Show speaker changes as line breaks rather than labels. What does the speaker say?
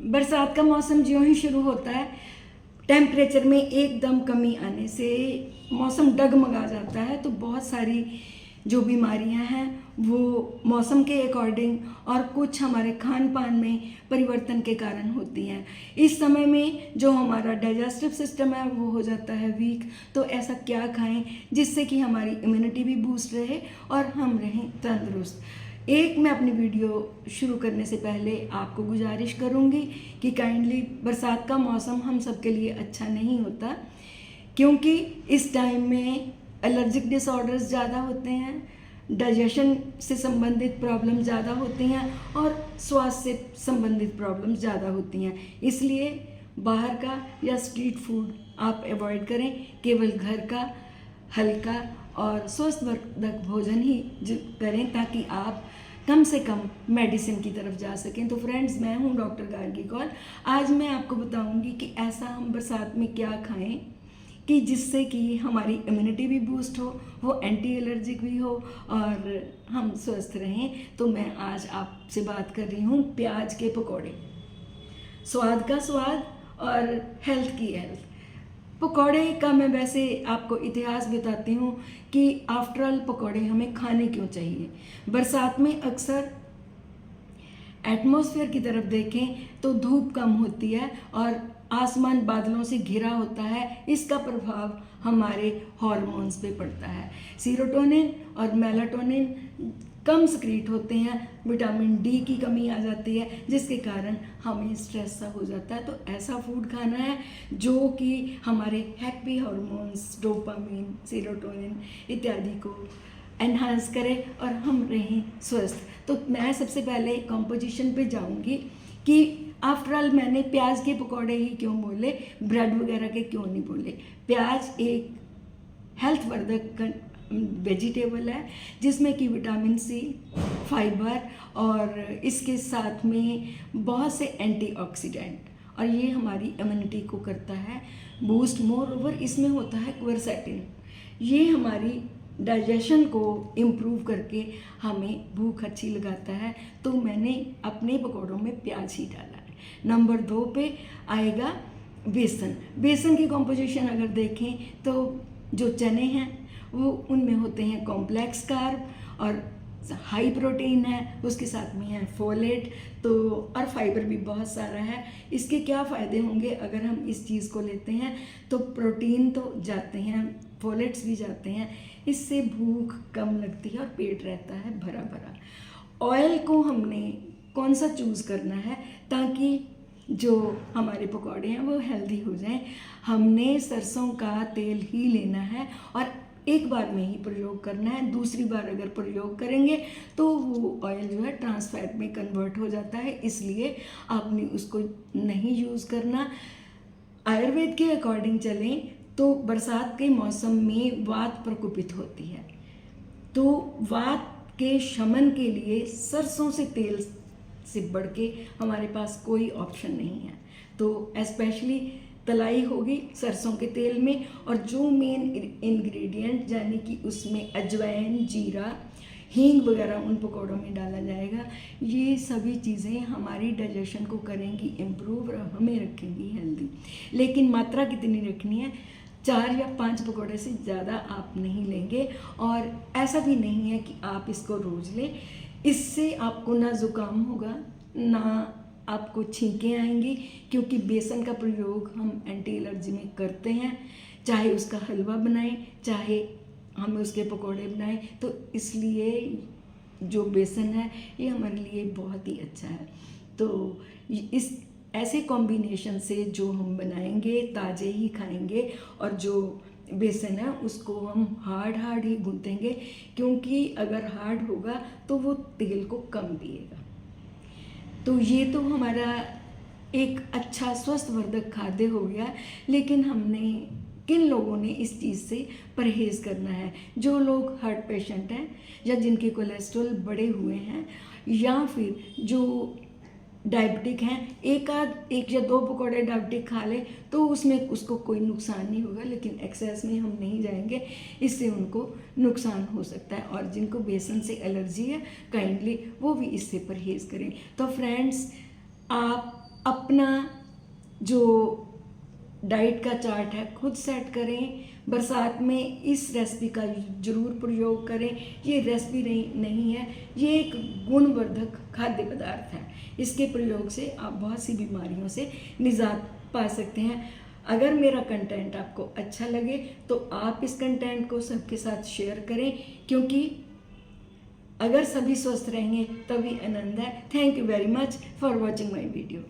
बरसात का मौसम ज्यों ही शुरू होता है, टेम्परेचर में एकदम कमी आने से मौसम डगमगा जाता है। तो बहुत सारी जो बीमारियां हैं वो मौसम के अकॉर्डिंग और कुछ हमारे खान पान में परिवर्तन के कारण होती हैं। इस समय में जो हमारा डाइजेस्टिव सिस्टम है वो हो जाता है वीक। तो ऐसा क्या खाएं जिससे कि हमारी इम्यूनिटी भी बूस्ट रहे और हम रहें तंदुरुस्त। मैं अपनी वीडियो शुरू करने से पहले आपको गुजारिश करूंगी कि काइंडली, बरसात का मौसम हम सबके लिए अच्छा नहीं होता, क्योंकि इस टाइम में एलर्जिक डिसऑर्डर्स ज़्यादा होते हैं, डाइजेशन से संबंधित प्रॉब्लम ज़्यादा होती हैं और स्वास्थ्य से संबंधित प्रॉब्लम ज़्यादा होती हैं। इसलिए बाहर का या स्ट्रीट फूड आप अवॉइड करें, केवल घर का हल्का और स्वस्थवर्धक भोजन ही करें ताकि आप कम से कम मेडिसिन की तरफ जा सकें। तो फ्रेंड्स, मैं हूं डॉक्टर गार्गी कौर। आज मैं आपको बताऊंगी कि ऐसा हम बरसात में क्या खाएं कि जिससे कि हमारी इम्यूनिटी भी बूस्ट हो, वो एंटी एलर्जिक भी हो और हम स्वस्थ रहें। तो मैं आज आपसे बात कर रही हूँ प्याज के पकौड़े। स्वाद का स्वाद और हेल्थ की हेल्थ। पकौड़े का मैं वैसे आपको इतिहास बताती हूँ कि आफ्टर ऑल पकौड़े हमें खाने क्यों चाहिए। बरसात में अक्सर एटमॉस्फेयर की तरफ देखें तो धूप कम होती है और आसमान बादलों से घिरा होता है। इसका प्रभाव हमारे हार्मोन्स पे पड़ता है। सीरोटोनिन और मेलाटोनिन कम सिक्रीट होते हैं, विटामिन डी की कमी आ जाती है, जिसके कारण हमें स्ट्रेस सा हो जाता है। तो ऐसा फूड खाना है जो कि हमारे हैप्पी हार्मोन्स, डोपामिन, सीरोटोनिन इत्यादि को एनहांस करे और हम रहें स्वस्थ। तो मैं सबसे पहले कंपोजिशन पे जाऊंगी कि आफ्टर ऑल मैंने प्याज के पकौड़े ही क्यों बोले, ब्रेड वगैरह के क्यों नहीं बोले। प्याज एक हेल्थ वर्धक वेजिटेबल है जिसमें कि विटामिन सी, फाइबर और इसके साथ में बहुत से एंटीऑक्सीडेंट, और ये हमारी इम्यूनिटी को करता है बूस्ट। मोर ओवर इसमें होता है क्वरसेटिन, ये हमारी डाइजेशन को इम्प्रूव करके हमें भूख अच्छी लगाता है। तो मैंने अपने पकौड़ों में प्याज ही डाला है। नंबर 2 पे आएगा बेसन। बेसन की कॉम्पोजिशन अगर देखें तो जो चने हैं वो उनमें होते हैं कॉम्प्लेक्स कार्ब और हाई प्रोटीन है, उसके साथ में है फोलेट, तो और फाइबर भी बहुत सारा है। इसके क्या फ़ायदे होंगे अगर हम इस चीज़ को लेते हैं? तो प्रोटीन तो जाते हैं, फोलेट्स भी जाते हैं, इससे भूख कम लगती है और पेट रहता है भरा भरा। ऑयल को हमने कौन सा चूज़ करना है ताकि जो हमारे पकौड़े हैं वो हेल्दी हो जाएं? हमने सरसों का तेल ही लेना है और एक बार में ही प्रयोग करना है। दूसरी बार अगर प्रयोग करेंगे तो वो ऑयल जो है ट्रांस फैट में कन्वर्ट हो जाता है, इसलिए आपने उसको नहीं यूज़ करना। आयुर्वेद के अकॉर्डिंग चलें तो बरसात के मौसम में वात प्रकोपित होती है, तो वात के शमन के लिए सरसों से तेल से बढ़ के हमारे पास कोई ऑप्शन नहीं है। तो एस्पेशली तलाई होगी सरसों के तेल में, और जो मेन इंग्रेडिएंट यानी कि उसमें अजवाइन, जीरा, हींग वगैरह उन पकौड़ों में डाला जाएगा। ये सभी चीज़ें हमारी डाइजेशन को करेंगी इम्प्रूव और हमें रखेंगी हेल्दी। लेकिन मात्रा कितनी रखनी है? 4 या 5 पकौड़े से ज़्यादा आप नहीं लेंगे, और ऐसा भी नहीं है कि आप इसको रोज़ लें। इससे आपको ना ज़ुकाम होगा ना आपको छींकें आएंगी, क्योंकि बेसन का प्रयोग हम एंटी एलर्जी में करते हैं, चाहे उसका हलवा बनाएं चाहे हम उसके पकौड़े बनाएं। तो इसलिए जो बेसन है ये हमारे लिए बहुत ही अच्छा है। तो इस ऐसे कॉम्बिनेशन से जो हम बनाएंगे ताज़े ही खाएंगे, और जो बेसन है उसको हम हार्ड ही गूंथेंगे, क्योंकि अगर हार्ड होगा तो वो तेल को कम पिएगा। तो ये तो हमारा एक अच्छा स्वस्थवर्धक खाद्य हो गया। लेकिन हमने किन लोगों ने इस चीज़ से परहेज़ करना है? जो लोग हार्ट पेशेंट हैं या जिनके कोलेस्ट्रॉल बढ़े हुए हैं, या फिर जो डायबिटिक हैं। एक या 2 पकौड़े डायबिटिक खा ले तो उसमें उसको कोई नुकसान नहीं होगा, लेकिन एक्सेस में हम नहीं जाएंगे, इससे उनको नुकसान हो सकता है। और जिनको बेसन से एलर्जी है काइंडली वो भी इससे परहेज़ करें। तो फ्रेंड्स, आप अपना जो डाइट का चार्ट है खुद सेट करें। बरसात में इस रेसिपी का ज़रूर प्रयोग करें। ये रेसिपी नहीं है, ये एक गुणवर्धक खाद्य पदार्थ है। इसके प्रयोग से आप बहुत सी बीमारियों से निजात पा सकते हैं। अगर मेरा कंटेंट आपको अच्छा लगे तो आप इस कंटेंट को सबके साथ शेयर करें, क्योंकि अगर सभी स्वस्थ रहेंगे तभी आनंद है। Thank you very much for watching my video.